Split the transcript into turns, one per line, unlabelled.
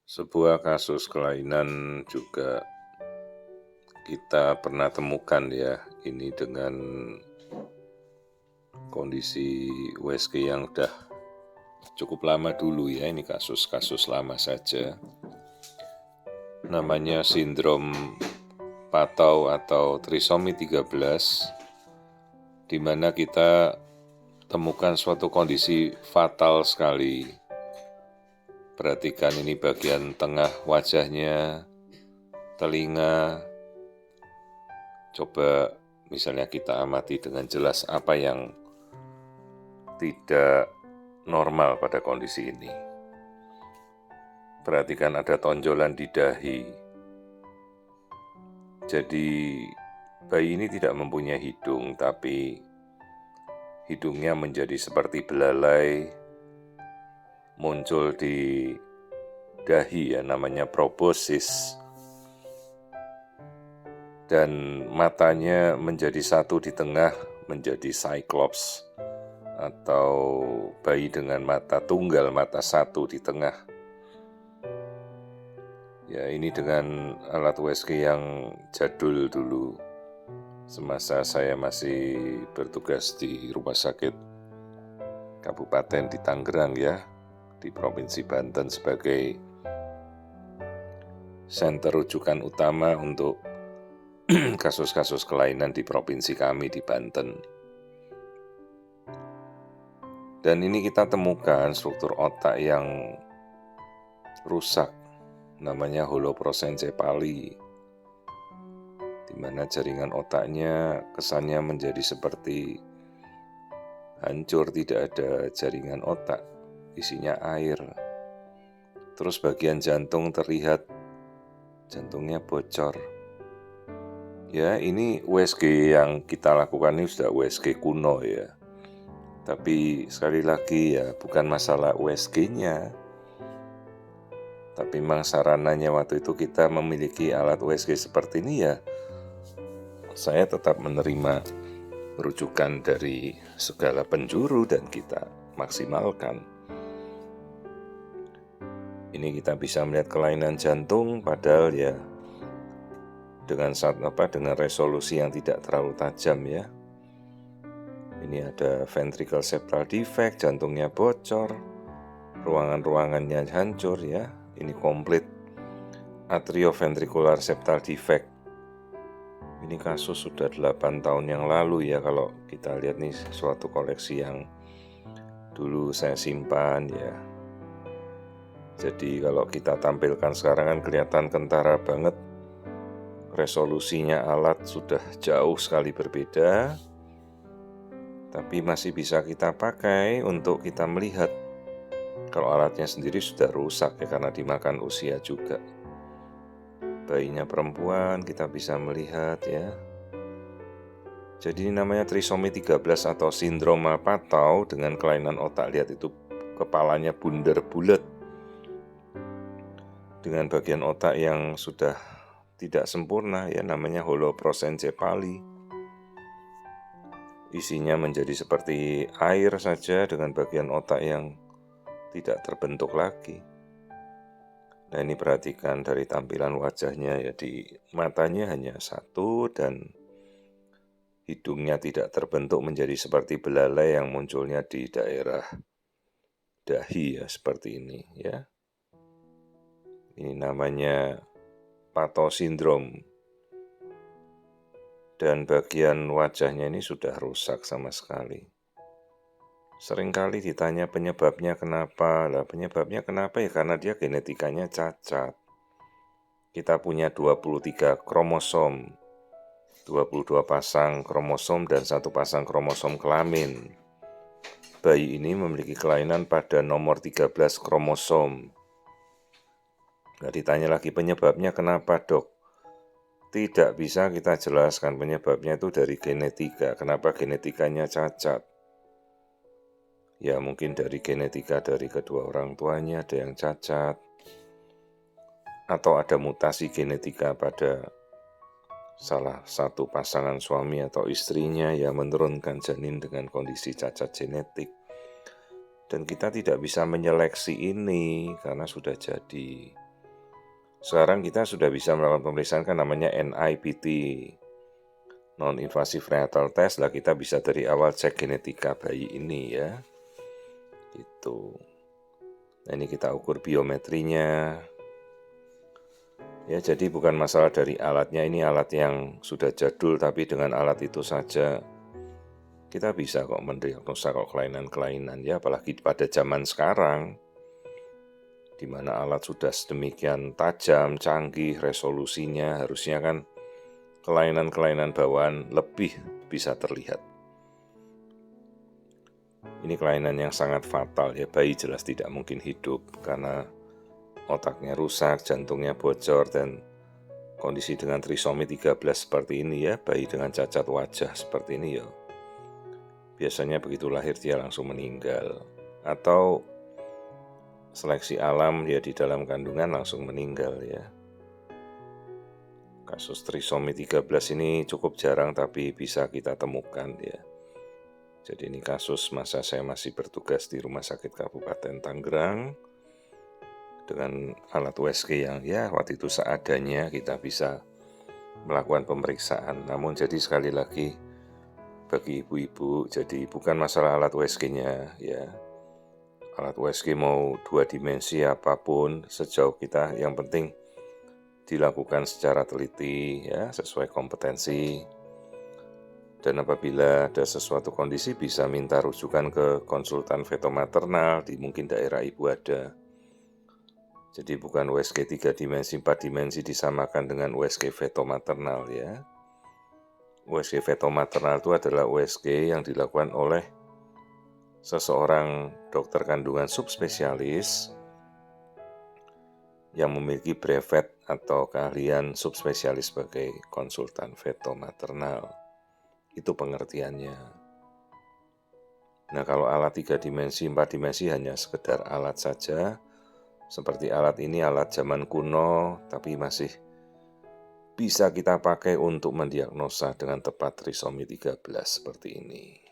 Sebuah kasus kelainan juga kita pernah temukan ya, ini dengan kondisi USG yang udah cukup lama dulu ya, ini kasus-kasus lama saja. Namanya sindrom Patau atau trisomi 13, di mana kita temukan suatu kondisi fatal sekali. Perhatikan ini bagian tengah wajahnya, telinga. Coba misalnya kita amati dengan jelas apa yang tidak normal pada kondisi ini. Perhatikan ada tonjolan di dahi. Jadi bayi ini tidak mempunyai hidung, tapi hidungnya menjadi seperti belalai, muncul di dahi ya, namanya proboscis. Dan matanya menjadi satu di tengah, menjadi cyclops, atau bayi dengan mata tunggal, mata satu di tengah. Ya, ini dengan alat USG yang jadul dulu, semasa saya masih bertugas di rumah sakit kabupaten di Tangerang ya, di Provinsi Banten sebagai senter rujukan utama untuk kasus-kasus kelainan di provinsi kami di Banten. Dan ini kita temukan struktur otak yang rusak, namanya holoprosencephaly, di mana jaringan otaknya kesannya menjadi seperti hancur, tidak ada jaringan otak, isinya air. Terus bagian jantung terlihat jantungnya bocor. Ya, ini USG yang kita lakukan ini sudah USG kuno ya. Tapi sekali lagi ya, bukan masalah USG-nya, tapi memang sarananya waktu itu kita memiliki alat USG seperti ini ya, saya tetap menerima rujukan dari segala penjuru dan kita maksimalkan. Ini kita bisa melihat kelainan jantung padahal ya dengan resolusi yang tidak terlalu tajam ya. Ini ada ventricle septal defect, jantungnya bocor, ruangan-ruangannya hancur ya. Ini komplit atrioventricular septal defect. Ini kasus sudah 8 tahun yang lalu ya, kalau kita lihat nih suatu koleksi yang dulu saya simpan ya. Jadi kalau kita tampilkan sekarang kan kelihatan kentara banget. Resolusinya alat sudah jauh sekali berbeda, tapi masih bisa kita pakai untuk kita melihat. Kalau alatnya sendiri sudah rusak ya, karena dimakan usia juga. Bayinya perempuan kita bisa melihat ya. Jadi ini namanya trisomi 13 atau sindroma Patau dengan kelainan otak. Lihat itu kepalanya bundar bulat dengan bagian otak yang sudah tidak sempurna ya, namanya holoprosencephaly. Isinya menjadi seperti air saja dengan bagian otak yang tidak terbentuk lagi. Nah, ini perhatikan dari tampilan wajahnya ya, di matanya hanya satu dan hidungnya tidak terbentuk menjadi seperti belalai yang munculnya di daerah dahi ya, seperti ini ya. Ini namanya Patau syndrome. Dan bagian wajahnya ini sudah rusak sama sekali. Seringkali ditanya penyebabnya kenapa. Lah penyebabnya kenapa ya, karena dia genetikanya cacat. Kita punya 23 kromosom, 22 pasang kromosom dan 1 pasang kromosom kelamin. Bayi ini memiliki kelainan pada nomor 13 kromosom. Nah, ditanya lagi penyebabnya kenapa dok? Tidak bisa kita jelaskan penyebabnya itu dari genetika. Kenapa genetikanya cacat? Ya mungkin dari genetika dari kedua orang tuanya ada yang cacat, atau ada mutasi genetika pada salah satu pasangan suami atau istrinya yang menurunkan janin dengan kondisi cacat genetik. Dan kita tidak bisa menyeleksi ini karena sudah jadi. Sekarang kita sudah bisa melakukan pemeriksaan kan namanya NIPT, non-invasive prenatal test lah, kita bisa dari awal cek genetika bayi ini ya. Gitu. Nah, ini kita ukur biometrinya. Ya, jadi bukan masalah dari alatnya, ini alat yang sudah jadul, tapi dengan alat itu saja kita bisa kok mendiagnosa kok kelainan-kelainan ya, apalagi pada zaman sekarang di mana alat sudah sedemikian tajam, canggih, resolusinya, harusnya kan kelainan-kelainan bawaan lebih bisa terlihat. Ini kelainan yang sangat fatal ya, bayi jelas tidak mungkin hidup karena otaknya rusak, jantungnya bocor, dan kondisi dengan trisomi 13 seperti ini ya, bayi dengan cacat wajah seperti ini ya, biasanya begitu lahir dia langsung meninggal. Atau seleksi alam dia di dalam kandungan langsung meninggal ya. Kasus trisomi 13 ini cukup jarang tapi bisa kita temukan ya. Jadi ini kasus masa saya masih bertugas di Rumah Sakit Kabupaten Tangerang. Dengan alat USG yang ya waktu itu seadanya kita bisa melakukan pemeriksaan. Namun jadi sekali lagi bagi ibu-ibu, jadi bukan masalah alat USG-nya ya. Alat USG mau 2 dimensi apapun sejauh kita, yang penting dilakukan secara teliti ya, sesuai kompetensi. Dan apabila ada sesuatu kondisi bisa minta rujukan ke konsultan fetomaternal di mungkin daerah ibu ada. Jadi bukan USG 3 dimensi, 4 dimensi disamakan dengan USG fetomaternal ya. USG fetomaternal itu adalah USG yang dilakukan oleh seseorang dokter kandungan subspesialis yang memiliki brevet atau keahlian subspesialis sebagai konsultan fetomaternal. Itu pengertiannya. Nah, kalau alat 3 dimensi, 4 dimensi hanya sekedar alat saja. Seperti alat ini, alat zaman kuno, tapi masih bisa kita pakai untuk mendiagnosa dengan tepat trisomi 13 seperti ini.